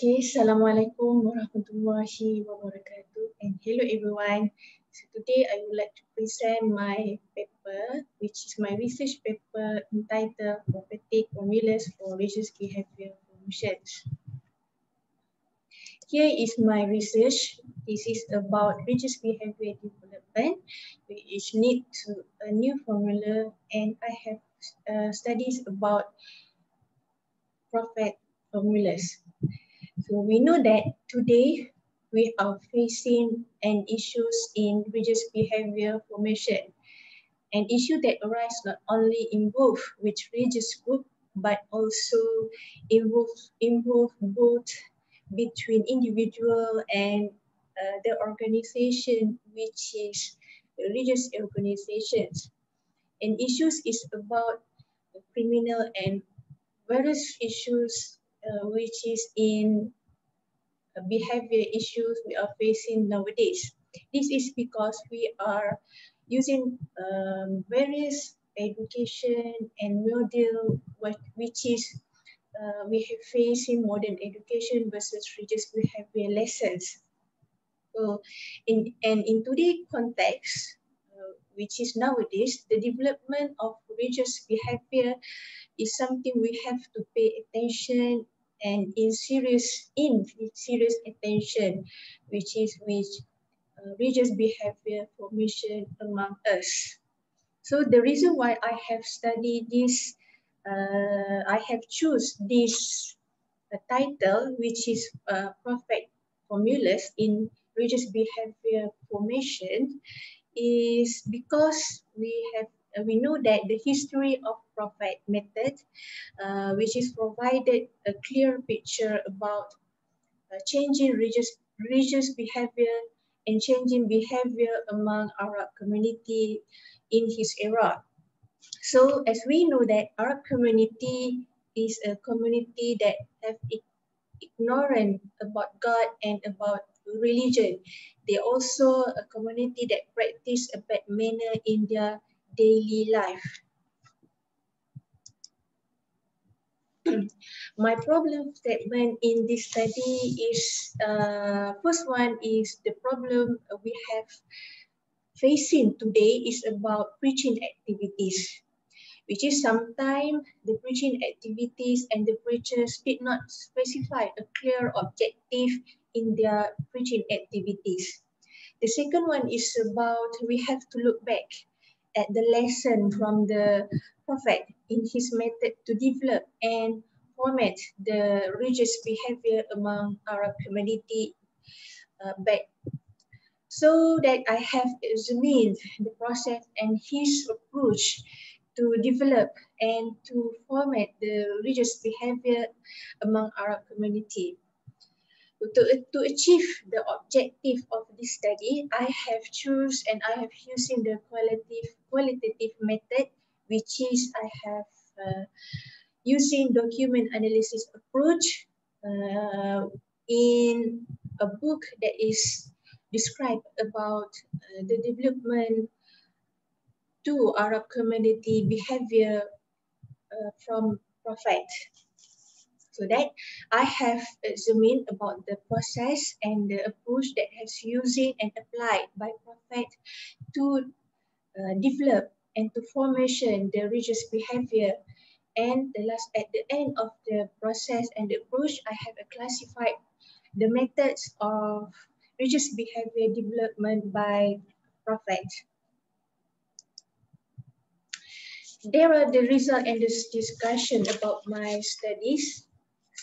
Okay, Assalamualaikum warahmatullahi wabarakatuh, and hello everyone. So today I would like to present my paper, which is my research paper entitled Prophetic Formulas for Religious Behavior Promotions. Here is my research. This is about religious behavior development, which need to a new formula, and I have studies about prophet formulas. So we know that today we are facing an issues in religious behavior formation, an issue that arise not only in both which religious group but also involve both between individual and the organization, which is religious organizations. And issues is about criminal and various issues which is in behavior issues we are facing nowadays. This is because we are using various education and model which is we have facing modern education versus religious behavior lessons. So in today's context, which is nowadays, the development of religious behavior is something we have to pay attention and in serious attention, which is religious behavior formation among us. So the reason why I have studied this, I have choose this title, which is prophet formulas in religious behavior formation, is because we know that the history of prophet method, which is provided a clear picture about changing religious behavior and changing behavior among Arab community in his era. So as we know that Arab community is a community that have ignorant about God and about religion. They also a community that practice a bad manner in their daily life. My problem statement in this study is, first one is the problem we have facing today is about preaching activities, which is sometimes the preaching activities and the preachers did not specify a clear objective in their preaching activities. The second one is about we have to look back at the lesson from the prophet in his method to develop and format the religious behavior among Arab community back. So that I have examined the process and his approach to develop and to format the religious behavior among Arab community. To achieve the objective of this study, I have chosen and I have using the qualitative method, which is I have using document analysis approach in a book that is described about the development to Arab community behavior from prophet. So that I have examined about the process and the approach that has using and applied by prophet to develop and to formation the religious behavior. And at the end of the process and the approach, I have classified the methods of religious behavior development by prophet. There are the result and this discussion about my studies.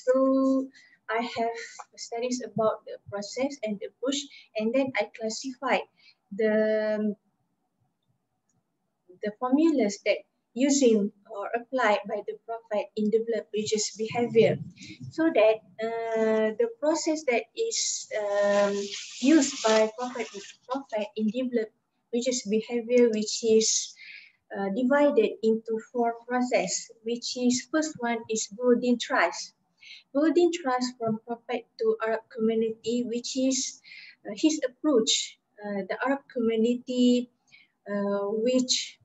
So I have studies about the process and the approach, and then I classified the formulas that using or applied by the prophet in develop religious behavior, so that the process that is used by prophet in develop religious behavior, which is divided into 4 processes, which is first one is building trust. Building trust from prophet to Arab community, which is his approach, the Arab community which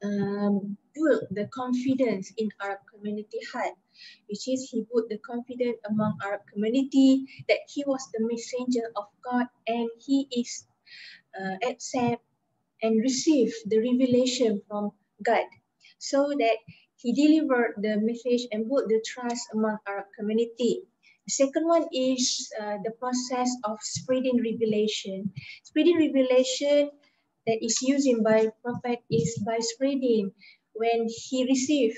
build the confidence in our community heart, which is he put the confidence among our community that he was the messenger of God and he is accept and receive the revelation from God, so that he delivered the message and built the trust among our community. The second one is the process of spreading revelation. Spreading revelation that is used by prophet is by spreading when he received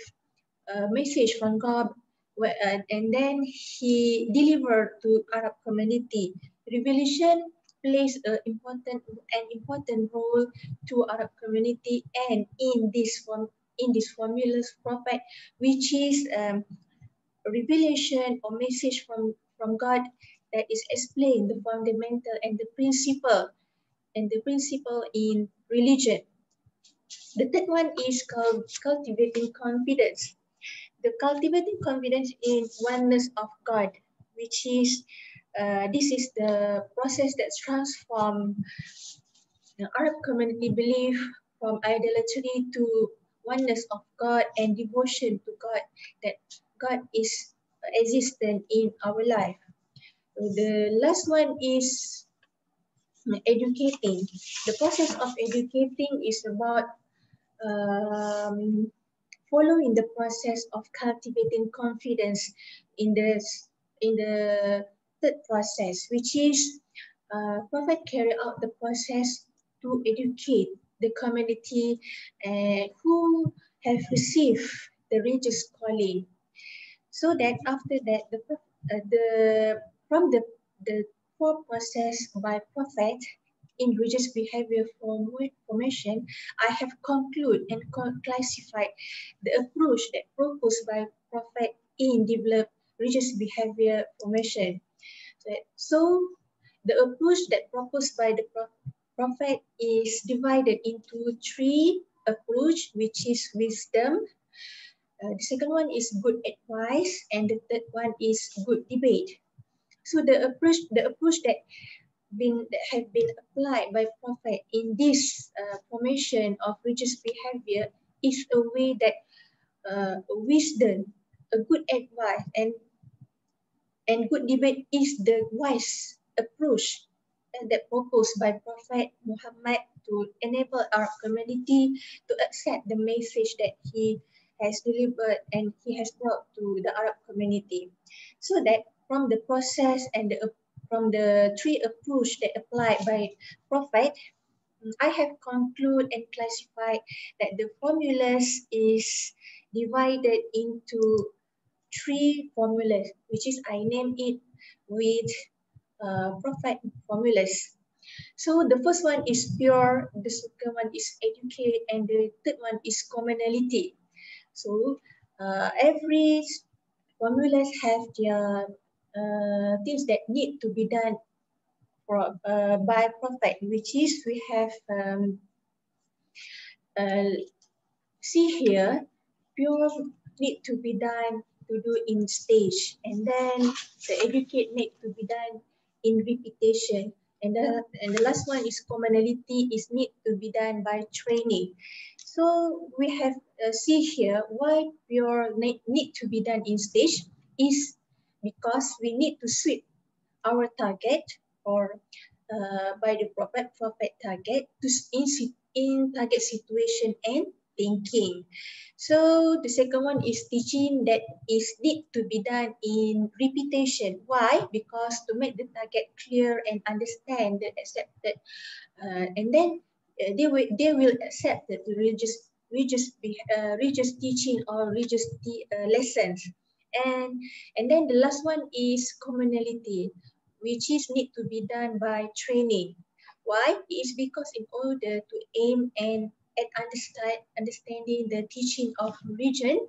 a message from God and then he delivered to Arab community. Revelation plays an important role to Arab community and in this formulas prophet, which is revelation or message from God that is explained the fundamental and the principle in religion. The third one is called cultivating confidence. The cultivating confidence in oneness of God, which is this is the process that transforms the Arab community belief from idolatry to oneness of God and devotion to God, that God is existent in our life. So the last one is educating. The process of educating is about following the process of cultivating confidence in the third process, which is prophet carry out the process to educate the community who have received the religious calling, so that after that the from the four process by prophet in religious behavior formation, I have concluded and classified the approach that proposed by prophet in develop religious behavior formation. So the approach that proposed by the prophet is divided into three approach, which is wisdom. The second one is good advice, and the third one is good debate. So the approach that have been applied by prophet in this formation of religious behavior is a way that wisdom, a good advice, and good debate is the wise approach that proposed by Prophet Muhammad to enable our community to accept the message that he has delivered and he has brought to the Arab community. So that from the process and from the three approach that applied by Prophet, I have concluded and classified that the formulas is divided into three formulas, which is I name it with prophet formulas. So the first one is pure, the second one is educate, and the third one is commonality. So every formulas have their things that need to be done by prophet, which is we have uh, see here, pure need to be done to do in stage, and then the educate need to be done in repetition, and the last one is commonality is need to be done by training. So we have see here why pure need to be done in stage is because we need to sweep our target or by the prophet target to in target situation and thinking. So the second one is teaching that is need to be done in repetition. Why? Because to make the target clear and understand the accepted, and then they will accept the religious teaching or religious lessons. And then the last one is commonality, which is need to be done by training. Why? It is because in order to aim and at understanding the teaching of religion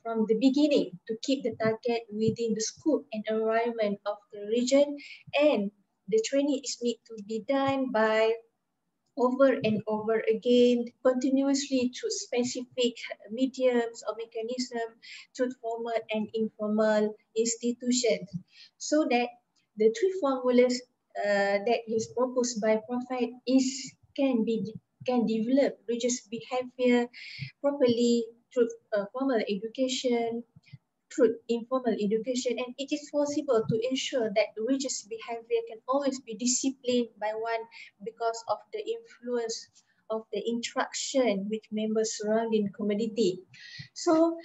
from the beginning, to keep the target within the scope and environment of the religion, and the training is need to be done by over and over again, continuously through specific mediums or mechanism, through formal and informal institutions, so that the three formulas that is proposed by Prophet is can be can develop religious behavior properly through formal education, through informal education, and it is possible to ensure that religious behavior can always be disciplined by one because of the influence of the interaction with members surrounding community. So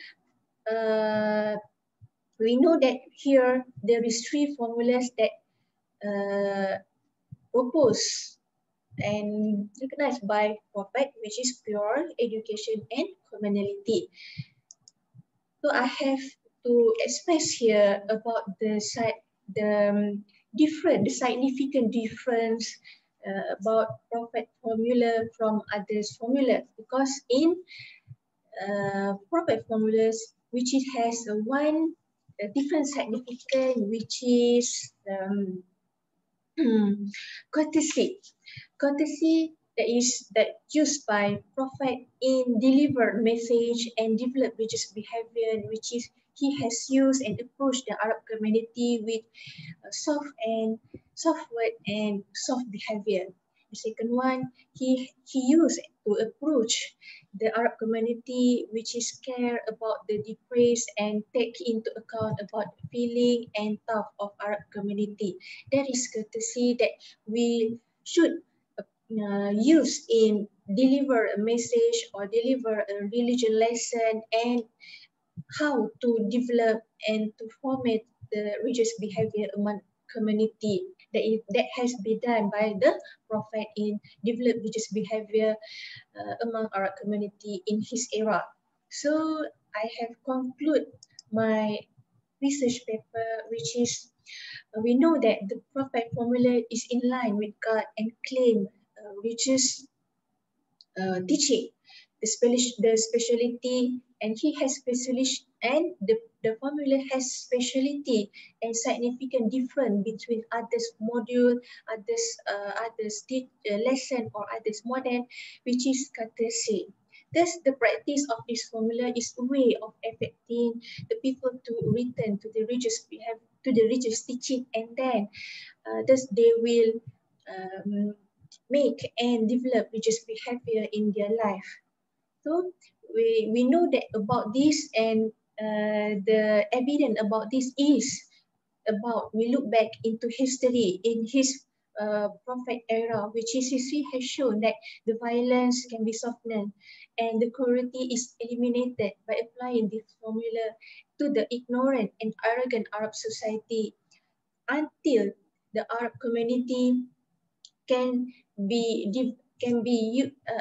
we know that here there is three formulas that proposed and recognized by prophet, which is pure, education, and communality. So I have to express here about the the significant difference about prophet formula from others formula, because in prophet formulas, which it has one different significance, which is courtesy. Courtesy that used by prophet in deliver message and develop religious behavior, which is he has used and approached the Arab community with soft word and soft behavior. The second one, he used to approach the Arab community, which is care about the depressed and take into account about the feeling and thought of Arab community. That is courtesy that we should use in deliver a message or deliver a religion lesson, and how to develop and to format the religious behavior among community. That has been done by the prophet in develop religious behavior among our community in his era. So I have concluded my research paper, which is we know that the prophet formula is in line with God and claim religious teaching, the speciality, and he has specialist, and the formula has speciality and significant difference between others module, others lesson or others modern, which is courtesy. Thus, the practice of this formula is a way of affecting the people to return to the religious behavior, to the religious teaching, and then thus they will make and develop religious behavior in their life. So we know that about this, and the evidence about this is about we look back into history in his prophet era, which is history has shown that the violence can be softened and the cruelty is eliminated by applying this formula to the ignorant and arrogant Arab society until the Arab community can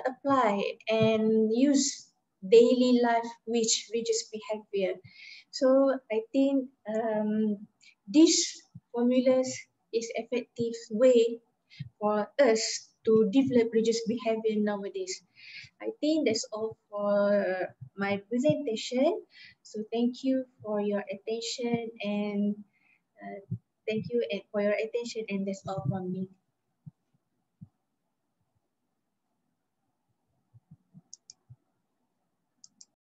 applied and use daily life which religious behavior. So I think this formulas is effective way for us to develop religious behavior nowadays. I think that's all for my presentation. So thank you for your attention, and thank you for your attention, and that's all from me.